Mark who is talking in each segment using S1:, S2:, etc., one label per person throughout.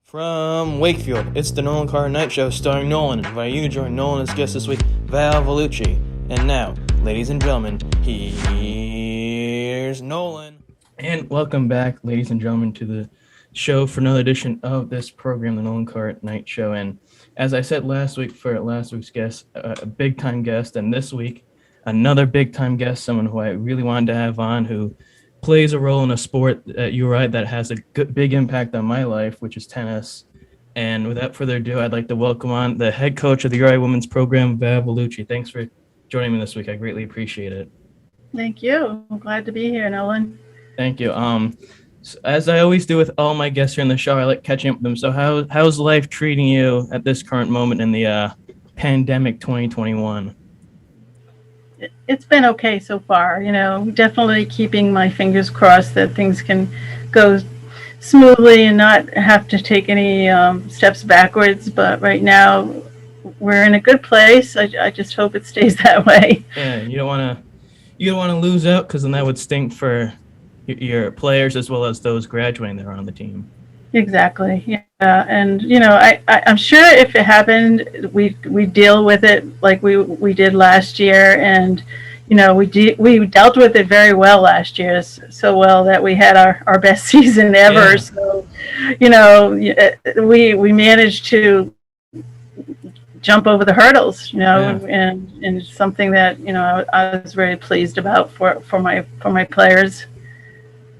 S1: From Wakefield, it's the Nolan Carr Night Show starring Nolan. Invite you to join Nolan as guest this week, Val Villucci. And now, ladies and gentlemen, here's Nolan. And welcome back, ladies and gentlemen, to the show for another edition of this program, the Nolan Carr Night Show. And as I said last week for last week's guest, a big-time guest, and this week, another big-time guest, someone who I really wanted to have on, who plays a role in a sport at URI that has a big impact on my life, which is tennis. And without further ado, I'd like to welcome on the head coach of the URI women's program, Val Villucci. Thanks for joining me this week. I greatly appreciate it.
S2: Thank you. I'm glad to be here, Nolan.
S1: Thank you. As I always do with all my guests here in the show, I like catching up with them. So how's life treating you at this current moment in the pandemic 2021?
S2: It's been okay so far, definitely keeping my fingers crossed that things can go smoothly and not have to take any steps backwards. But right now, we're in a good place. I just hope it stays that way.
S1: Yeah, you don't want to lose out, because then that would stink for your players as well as those graduating that are on the team.
S2: Exactly. Yeah. And I'm sure if it happened, we deal with it like we did last year, and we dealt with it very well last year, so well that we had our best season ever. Yeah. So we managed to jump over the hurdles,
S1: Yeah.
S2: and something that I was very pleased about for my players.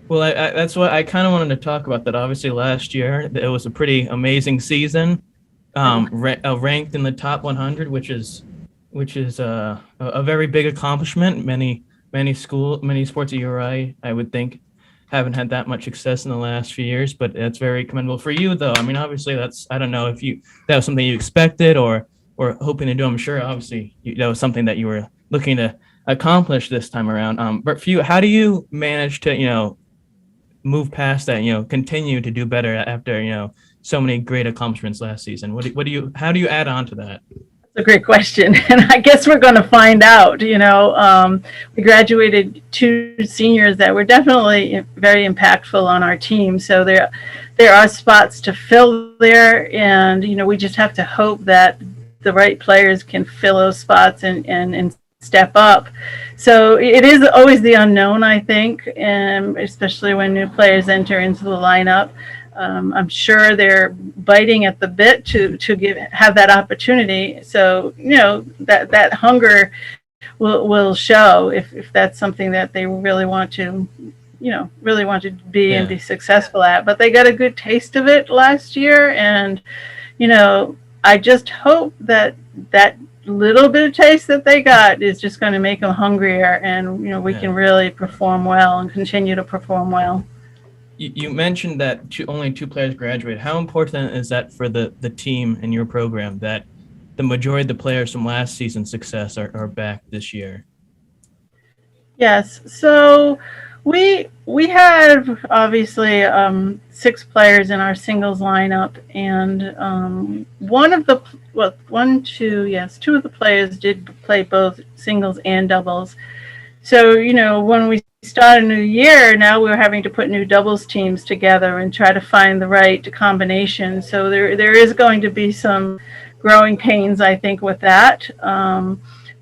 S1: Well, that's what I kind of wanted to talk about. That obviously last year it was a pretty amazing season, ranked in the top 100, which is a very big accomplishment. Many sports at URI, I would think, haven't had that much success in the last few years, but that's very commendable for you, though. I mean, obviously I don't know if that was something you expected or hoping to do. I'm sure obviously that was something that you were looking to accomplish this time around. But for you, how do you manage to move past that, continue to do better after, so many great accomplishments last season? How do you add on to that?
S2: That's a great question. And I guess we're going to find out. We graduated 2 seniors that were definitely very impactful on our team. So there are spots to fill there. And, we just have to hope that the right players can fill those spots and step up. So it is always the unknown, I think, and especially when new players enter into the lineup. I'm sure they're biting at the bit to have that opportunity. So that hunger will show if that's something that they really want to be and be successful at. But they got a good taste of it last year, and I just hope that little bit of taste that they got is just going to make them hungrier, and we can really perform well and continue to perform well.
S1: You mentioned that only 2 players graduated. How important is that for the team and your program, that the majority of the players from last season's success are back this year?
S2: Yes. So we had obviously 6 players in our singles lineup, and 2 of the players did play both singles and doubles. So when we start a new year, now we're having to put new doubles teams together and try to find the right combination. So there is going to be some growing pains, I think, with that.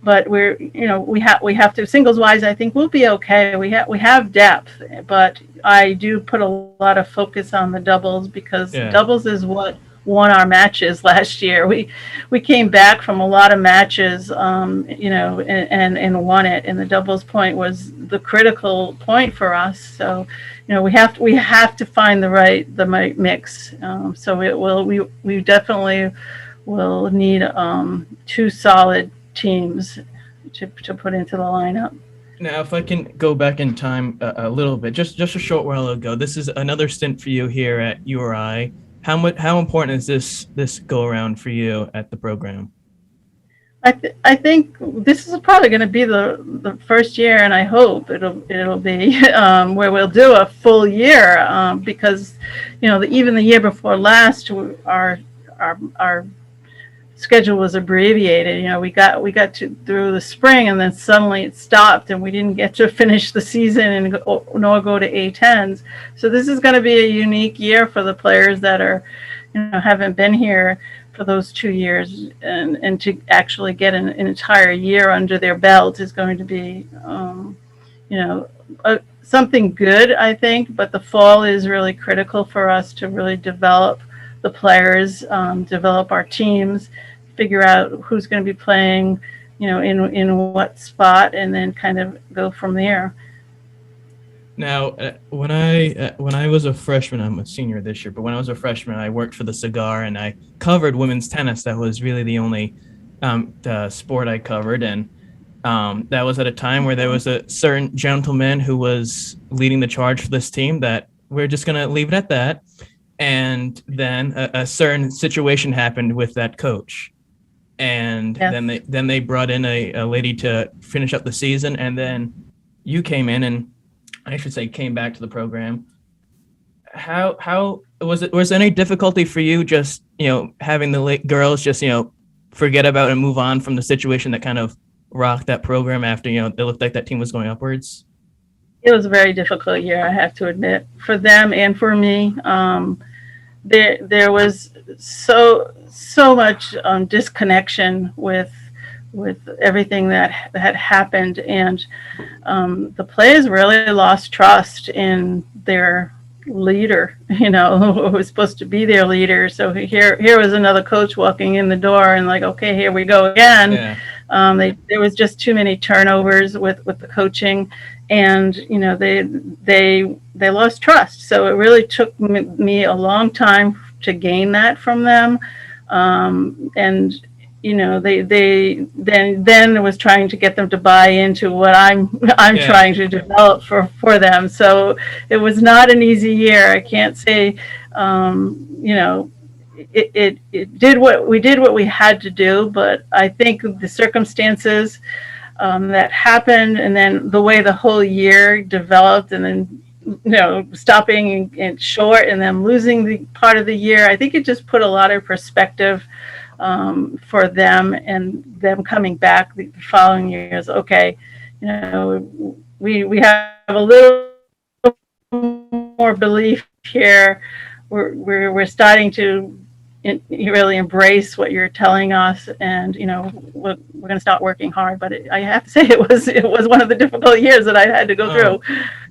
S2: But we have to, singles wise, I think we'll be okay. We have depth, but I do put a lot of focus on the doubles, because doubles is what won our matches last year. We came back from a lot of matches, and won it. And the doubles point was the critical point for us. So, we have to find the right mix. We definitely will need 2 solid teams to put into the lineup.
S1: Now, if I can go back in time a little bit, just a short while ago, this is another stint for you here at URI. How important is this go around for you at the program?
S2: I think this is probably going to be the first year, and I hope it'll be where we'll do a full year, because even the year before last, our schedule was abbreviated. We got through the spring, and then suddenly it stopped, and we didn't get to finish the season nor go to A10s. So this is going to be a unique year for the players that are haven't been here for those 2 years, and to actually get an entire year under their belt is going to be, you know, something good, I think. But the fall is really critical for us to really develop the players, develop our teams, figure out who's going to be playing, in what spot, and then kind of go from there.
S1: Now, when I was a freshman, I'm a senior this year, but when I was a freshman, I worked for the Cigar and I covered women's tennis. That was really the only sport I covered, and that was at a time where there was a certain gentleman who was leading the charge for this team that we're just going to leave it at that. And then a certain situation happened with that coach. And yes. then they brought in a lady to finish up the season, and then you came in, and I should say came back to the program. How was it? Was there any difficulty for you just, having the girls just, forget about and move on from the situation that kind of rocked that program after, it looked like that team was going upwards?
S2: It was a very difficult year, I have to admit, for them and for me. There was so much disconnection with everything that had happened, and the players really lost trust in their leader, who was supposed to be their leader. So here was another coach walking in the door, and like, okay, here we go again. Yeah. There was just too many turnovers with the coaching, and they lost trust. So it really took me a long time to gain that from them, and they then was trying to get them to buy into what I'm yeah. trying to develop for them. So it was not an easy year. I can't say, it did what we had to do, but I think the circumstances that happened, and then the way the whole year developed, and then stopping and short, and then losing the part of the year, I think it just put a lot of perspective for them, and them coming back the following years. Okay, we have a little more belief here. We're starting to really embrace what you're telling us, and we're going to start working hard. But I have to say, it was one of the difficult years that I had to go through.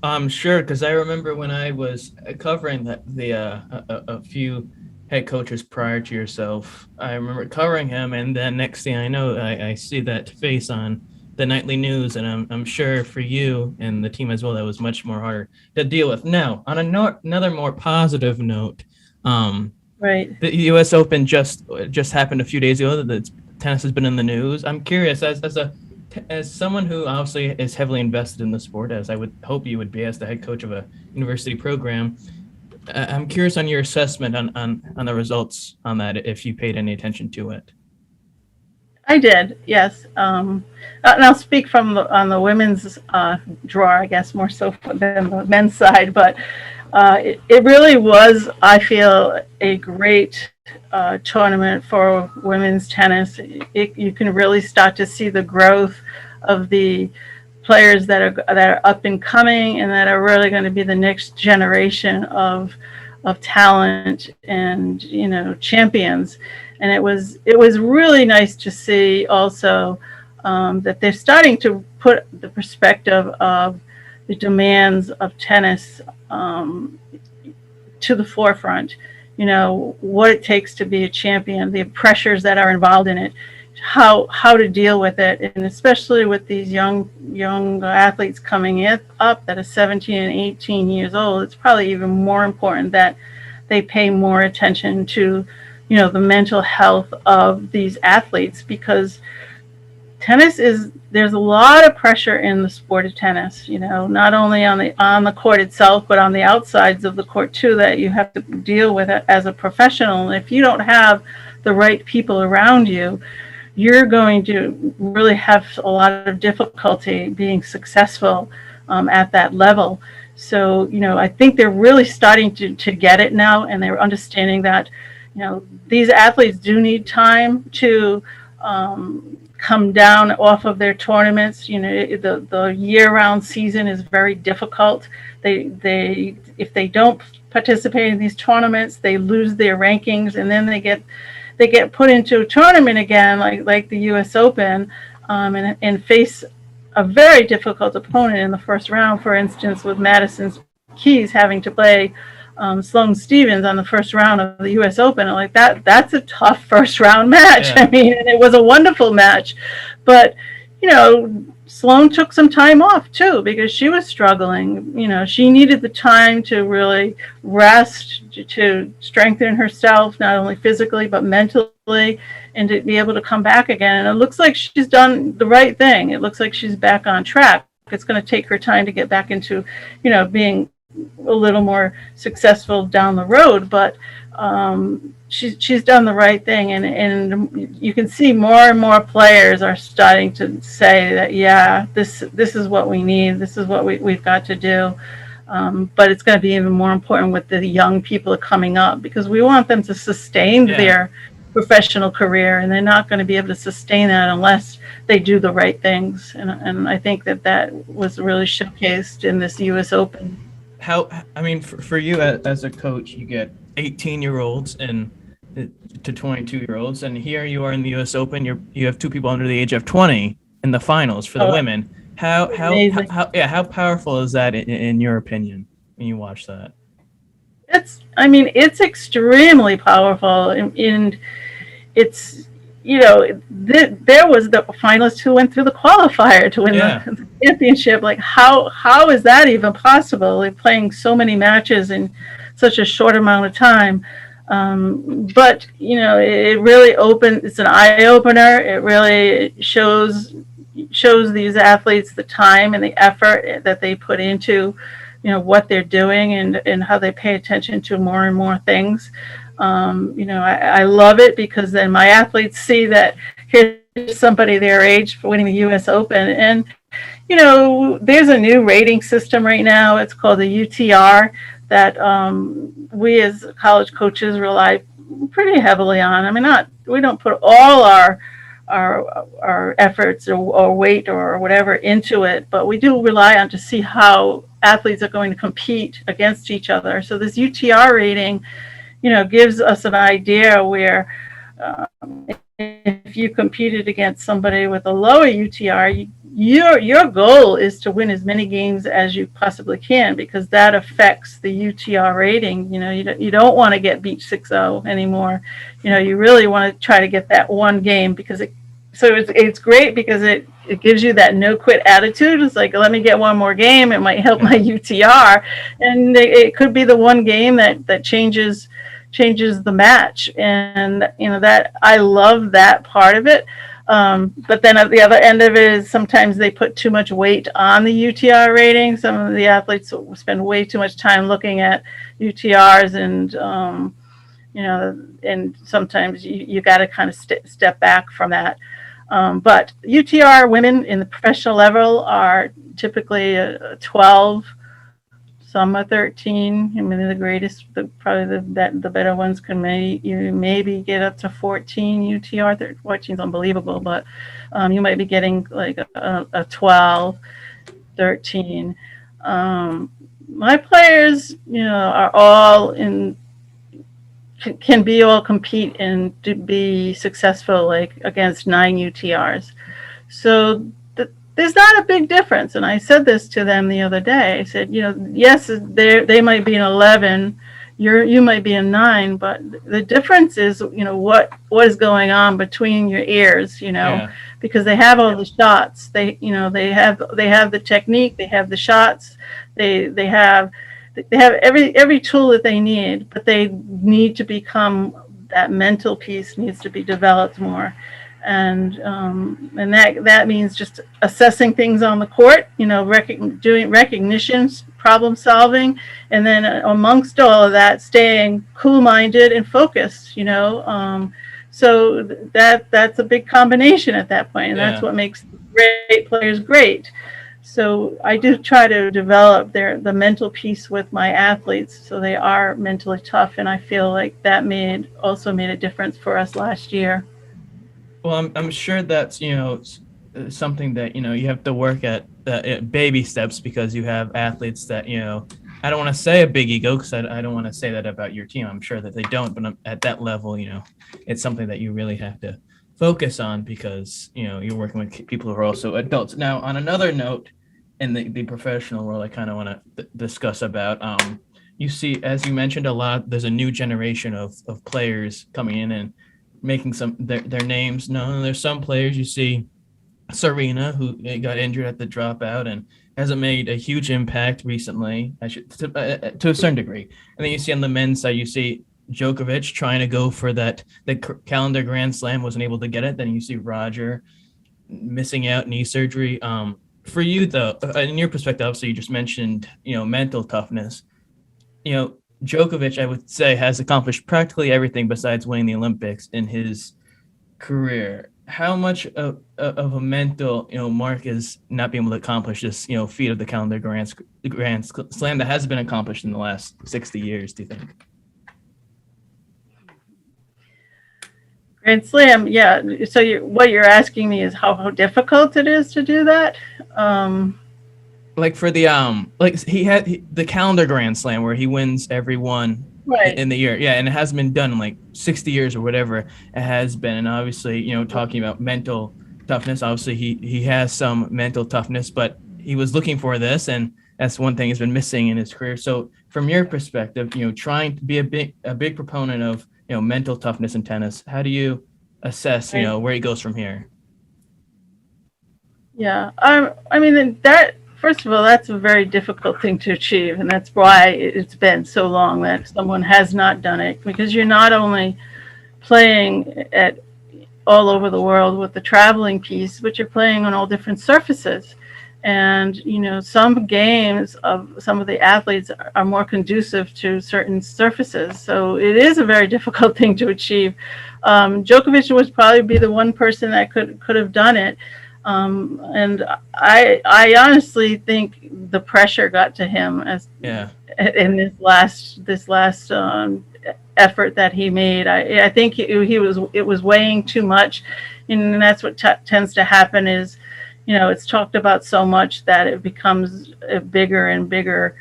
S1: I'm sure, because I remember when I was covering a few head coaches prior to yourself, I remember covering him, and then next thing I know, I see that face on the nightly news, and I'm sure for you and the team as well, that was much more harder to deal with. Now, on another more positive note,
S2: right.
S1: The U.S. Open just happened a few days ago. The tennis has been in the news. I'm curious, as someone who obviously is heavily invested in the sport, as I would hope you would be as the head coach of a university program, I'm curious on your assessment on the results on that, if you paid any attention to it.
S2: I did, yes. And I'll speak on the women's draw, I guess, more so than the men's side, but it really was, I feel, a great tournament for women's tennis. You can really start to see the growth of the players that are up and coming, and that are really going to be the next generation of talent and champions. And it was really nice to see also that they're starting to put the perspective of the demands of tennis to the forefront. What it takes to be a champion, the pressures that are involved in it, how to deal with it, and especially with these young athletes coming up that are 17 and 18 years old. It's probably even more important that they pay more attention to the mental health of these athletes, because there's a lot of pressure in the sport of tennis, not only on the court itself, but on the outsides of the court too, that you have to deal with it as a professional. And if you don't have the right people around you, you're going to really have a lot of difficulty being successful at that level. So, I think they're really starting to get it now, and they're understanding that, these athletes do need time to come down off of their tournaments. The year-round season is very difficult. If they don't participate in these tournaments, they lose their rankings, and then they get put into a tournament again, like the U.S. Open, and face a very difficult opponent in the first round. For instance, with Madison Keys having to play Sloane Stephens on the first round of the U.S. Open, and like that's a tough first round match.
S1: Yeah.
S2: I mean, and it was a wonderful match, but Sloane took some time off too because she was struggling. She needed the time to really rest, to strengthen herself, not only physically but mentally, and to be able to come back again. And it looks like she's done the right thing. It looks like she's back on track. It's going to take her time to get back into, being a little more successful down the road, but she's done the right thing, and you can see more and more players are starting to say that, yeah, this is what we need, this is what we've got to do. But it's going to be even more important with the young people coming up, because we want them to sustain their professional career, and they're not going to be able to sustain that unless they do the right things. And I think that was really showcased in this U.S. Open.
S1: For you as a coach, you get 18-year-olds and to 22-year-olds, and here you are in the U.S. Open. You have two people under the age of 20 in the finals for the women. How powerful is that in your opinion when you watch that?
S2: It's extremely powerful, and it's there was the finalists who went through the qualifier to win the championship. Like how is that even possible? They're playing so many matches in such a short amount of time. But it really it's an eye opener. It really shows these athletes the time and the effort that they put into what they're doing, and how they pay attention to more and more things. I love it, because then my athletes see that here's somebody their age winning the U.S. Open. And there's a new rating system right now. It's called the UTR that we as college coaches rely pretty heavily on. We don't put all our efforts or weight or whatever into it, but we do rely on to see how athletes are going to compete against each other. So this UTR rating, gives us an idea where if you competed against somebody with a lower UTR, your goal is to win as many games as you possibly can, because that affects the UTR rating. You don't want to get beat 6-0 anymore. You really want to try to get that one game, because it's great because it gives you that no quit attitude. It's like, let me get one more game. It might help my UTR, and it could be the one game that changes the match. And that I love that part of it. But then at the other end of it is sometimes they put too much weight on the UTR rating. Some of the athletes spend way too much time looking at UTRs, and sometimes you got to kind of step back from that. But UTR women in the professional level are typically 12. Some are 13. The greatest, probably the better ones can maybe get up to 14 UTR. 14 is unbelievable, but you might be getting like a 12, 13. My players, are all can all compete and to be successful, like against 9 UTRs. So there's not a big difference. And I said this to them the other day. I said, yes, they might be an 11, you might be a 9, but the difference is, what is going on between your ears, because they have all the shots. They have the technique, they have the shots, they have every tool that they need, but they need to become, that mental piece needs to be developed more. And that means just assessing things on the court, doing recognitions, problem solving, and then amongst all of that, staying cool-minded and focused. So that's a big combination at that point, and that's what makes great players great. So I do try to develop the mental piece with my athletes, so they are mentally tough, and I feel like that also made a difference for us last year.
S1: Well, I'm sure that's something that you have to work at baby steps, because you have athletes that I don't want to say a big ego because I don't want to say that about your team. I'm sure that they don't, but at that level, it's something that you really have to focus on because, you're working with people who are also adults. Now, on another note, in the professional world, I kind of want to discuss about, you see, as you mentioned, there's a new generation of players coming in and making their names known. There's some players you see, Serena, who got injured at the dropout and hasn't made a huge impact recently, to a certain degree. And then you see on the men's side, you see Djokovic trying to go for the calendar Grand Slam, wasn't able to get it. Then you see Roger missing out, knee surgery. For you, though, in your perspective, obviously you just mentioned, mental toughness. Djokovic, I would say, has accomplished practically everything besides winning the Olympics in his career. How much of a mental, mark is not being able to accomplish this, feat of the calendar Grand Slam that has been accomplished in the last 60 years, do you think?
S2: Grand Slam, yeah. So what you're asking me is how difficult it is to do that?
S1: Like for the he had the calendar Grand Slam where he wins every one
S2: right
S1: in the year, yeah, and it hasn't been done in like 60 years or whatever it has been. And obviously, talking about mental toughness, obviously he has some mental toughness, but he was looking for this, and that's one thing he's been missing in his career. So from your perspective, trying to be a big proponent of mental toughness in tennis, how do you assess where he goes from here?
S2: Yeah, I mean that. First of all, that's a very difficult thing to achieve, and that's why it's been so long that someone has not done it, because you're not only playing at all over the world with the traveling piece, but you're playing on all different surfaces. And, some games of some of the athletes are more conducive to certain surfaces. So it is a very difficult thing to achieve. Djokovic would probably be the one person that could have done it. And I honestly think the pressure got to him in this last effort that he made. I think it was weighing too much, and that's what tends to happen is, it's talked about so much that it becomes a bigger and bigger,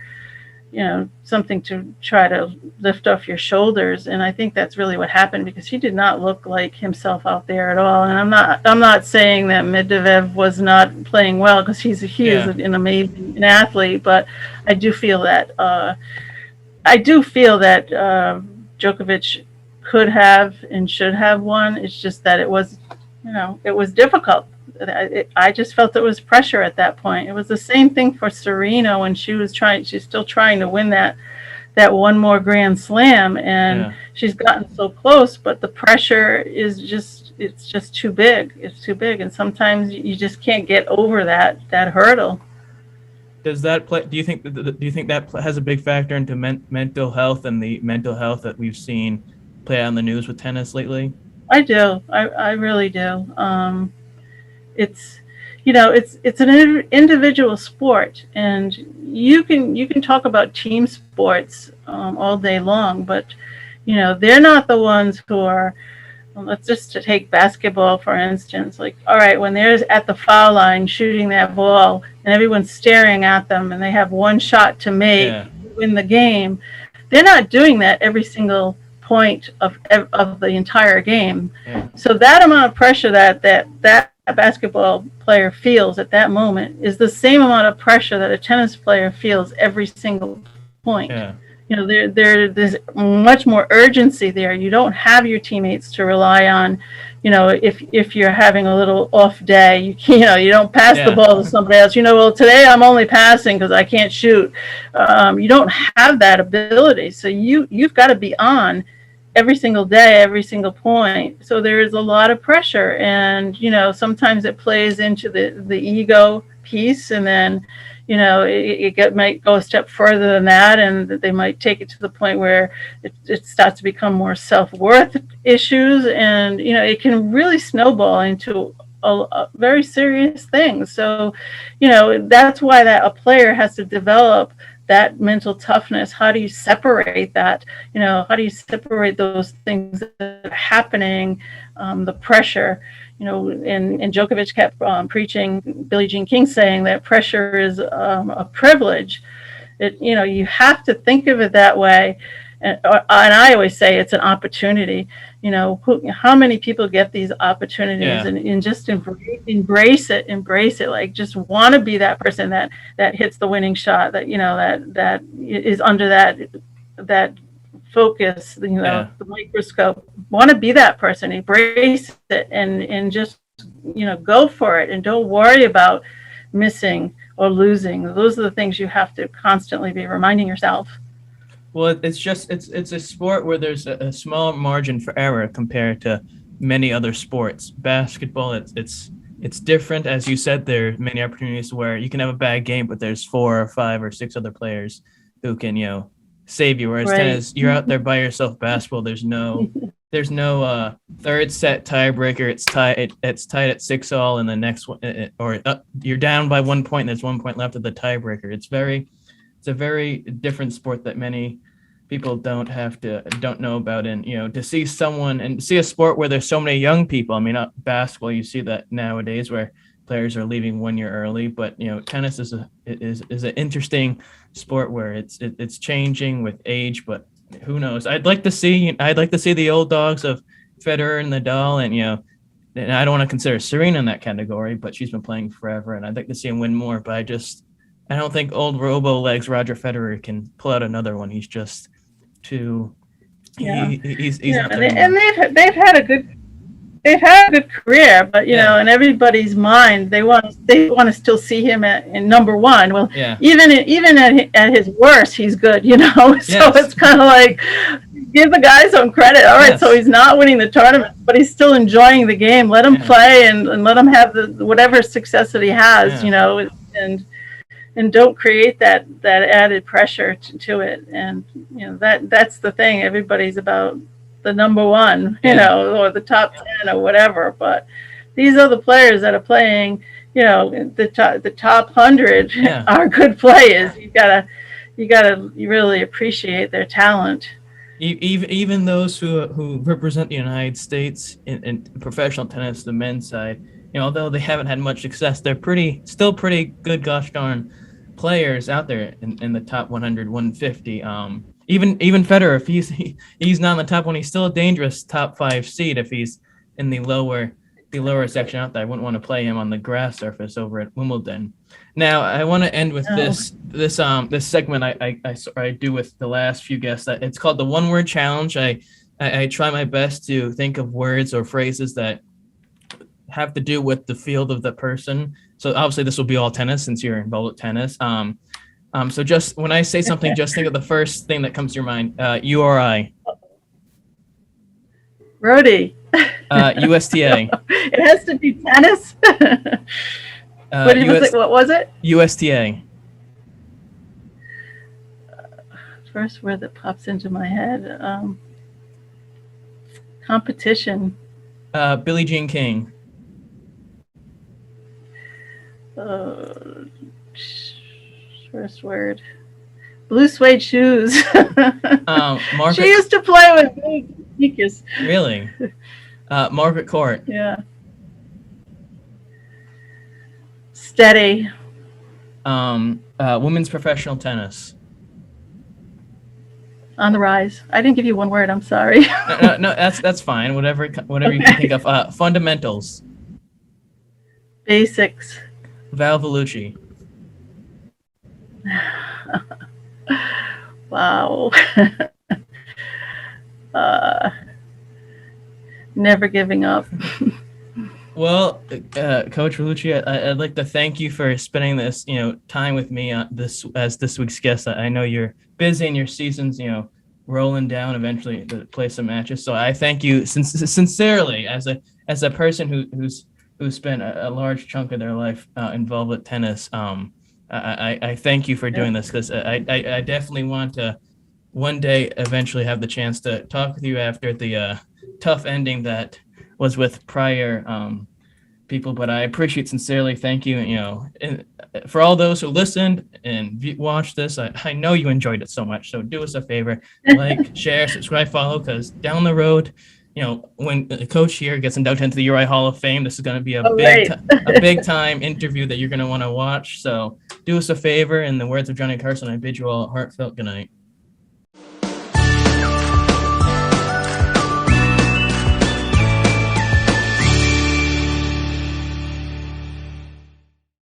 S2: something to try to lift off your shoulders. And I think that's really what happened, because he did not look like himself out there at all. And I'm not saying that Medvedev was not playing well, because he is an amazing athlete, but I do feel that Djokovic could have and should have won. It's just that it was difficult. I just felt there was pressure at that point. It was the same thing for Serena when she's still trying to win that one more Grand Slam, and she's gotten so close, but the pressure is it's just too big. It's too big, and sometimes you just can't get over that hurdle.
S1: Does that play? Do you think that has a big factor into mental health and the mental health that we've seen play out on the news with tennis lately?
S2: I do. I really do. It's an individual sport, and you can talk about team sports all day long, but they're not the ones who are. Let's just take basketball, for instance. Like, all right, when they're at the foul line shooting that ball and everyone's staring at them and they have one shot to make to win the game, they're not doing that every single point of the entire game. Yeah. So that amount of pressure that a basketball player feels at that moment is the same amount of pressure that a tennis player feels every single point. Yeah. There's much more urgency there. You don't have your teammates to rely on. If you're having a little off day, you don't pass the ball to somebody else. Well, today I'm only passing because I can't shoot. You don't have that ability. So you've got to be on every single day, every single point. So there is a lot of pressure, and sometimes it plays into the ego piece, and then it might go a step further than that, and they might take it to the point where it starts to become more self-worth issues, and it can really snowball into a very serious things. So that's why a player has to develop that mental toughness. How do you separate that? How do you separate those things that are happening, the pressure? And Djokovic kept preaching Billie Jean King, saying that pressure is a privilege. You have to think of it that way. And I always say it's an opportunity. How many people get these opportunities,
S1: Yeah.
S2: and just embrace it. Like, just want to be that person that hits the winning shot, that is under that focus,
S1: Yeah.
S2: the microscope. Want to be that person, embrace it, and just, go for it, and don't worry about missing or losing. Those are the things you have to constantly be reminding yourself.
S1: Well, it's a sport where there's a small margin for error compared to many other sports. Basketball, it's different, as you said. There are many opportunities where you can have a bad game, but there's 4 or 5 or 6 other players who can save you. Whereas
S2: Right.
S1: tennis, you're out there by yourself. Basketball, there's no third set tiebreaker. It's tied at 6-all, and the next one, you're down by 1 point. And there's 1 point left of the tiebreaker. It's a very different sport that many people don't know about. And to see a sport where there's so many young people. I mean, basketball, you see that nowadays where players are leaving 1 year early, but tennis is an interesting sport where it's changing with age. But who knows? I'd like to see the old dogs of Federer and Nadal, and I don't want to consider Serena in that category, but she's been playing forever, and I'd like to see him win more. But I don't think old Robo legs Roger Federer can pull out another one. He's just too.
S2: Yeah.
S1: He's
S2: Yeah,
S1: not there
S2: and
S1: anymore.
S2: they've had a good career, but in everybody's mind, they want to still see him in number one. Well,
S1: Yeah.
S2: even at his worst, he's good. So
S1: Yes.
S2: it's kind of like, give the guy some credit. All right,
S1: Yes.
S2: so he's not winning the tournament, but he's still enjoying the game. Let him play, and let him have whatever success that he has.
S1: Yeah.
S2: And don't create that added pressure to it. And that's the thing. Everybody's about the number one, or the top 10 or whatever. But these are the players that are playing. The top 100 are good players. You gotta really appreciate their talent.
S1: Even those who represent the United States in professional tennis, the men's side, although they haven't had much success, they're still pretty good, gosh darn, players out there in the top 100, 150. Even Federer, if he's not in the top one, he's still a dangerous top 5 seed if he's in the lower section out there. I wouldn't want to play him on the grass surface over at Wimbledon. Now, I want to end with this segment I do with the last few guests. It's called the One Word Challenge. I try my best to think of words or phrases that have to do with the field of the person. So obviously this will be all tennis since you're involved with tennis. So just when I say something, just think of the first thing that comes to your mind. URI.
S2: Rhode.
S1: USTA.
S2: It has to be tennis. What was it?
S1: USTA.
S2: First word that pops into my head. Competition.
S1: Billie Jean King.
S2: First word. Blue suede shoes.
S1: Margaret.
S2: She used to play with blue sneakers.
S1: Really? Margaret Court.
S2: Yeah. Steady.
S1: Women's professional tennis.
S2: On the rise. I didn't give you one word. I'm sorry.
S1: No, that's fine. Whatever you can think of. Fundamentals.
S2: Basics.
S1: Val Villucci.
S2: Wow. Never giving up.
S1: Well, Coach Villucci, I'd like to thank you for spending this, time with me as this week's guest. I know you're busy and your season's, rolling down eventually to play some matches. So I thank you sincerely as a person who's spent a large chunk of their life involved with tennis. I thank you for doing this because I definitely want to one day eventually have the chance to talk with you after the tough ending that was with prior people. But I appreciate sincerely. Thank you. And for all those who listened and watched this, I know you enjoyed it so much. So do us a favor, like, share, subscribe, follow, because down the road, when a coach here gets inducted into the URI Hall of Fame, this is going to be a
S2: Oh, right.
S1: a big time interview that you're going to want to watch. So do us a favor. In the words of Johnny Carson, I bid you all a heartfelt good night.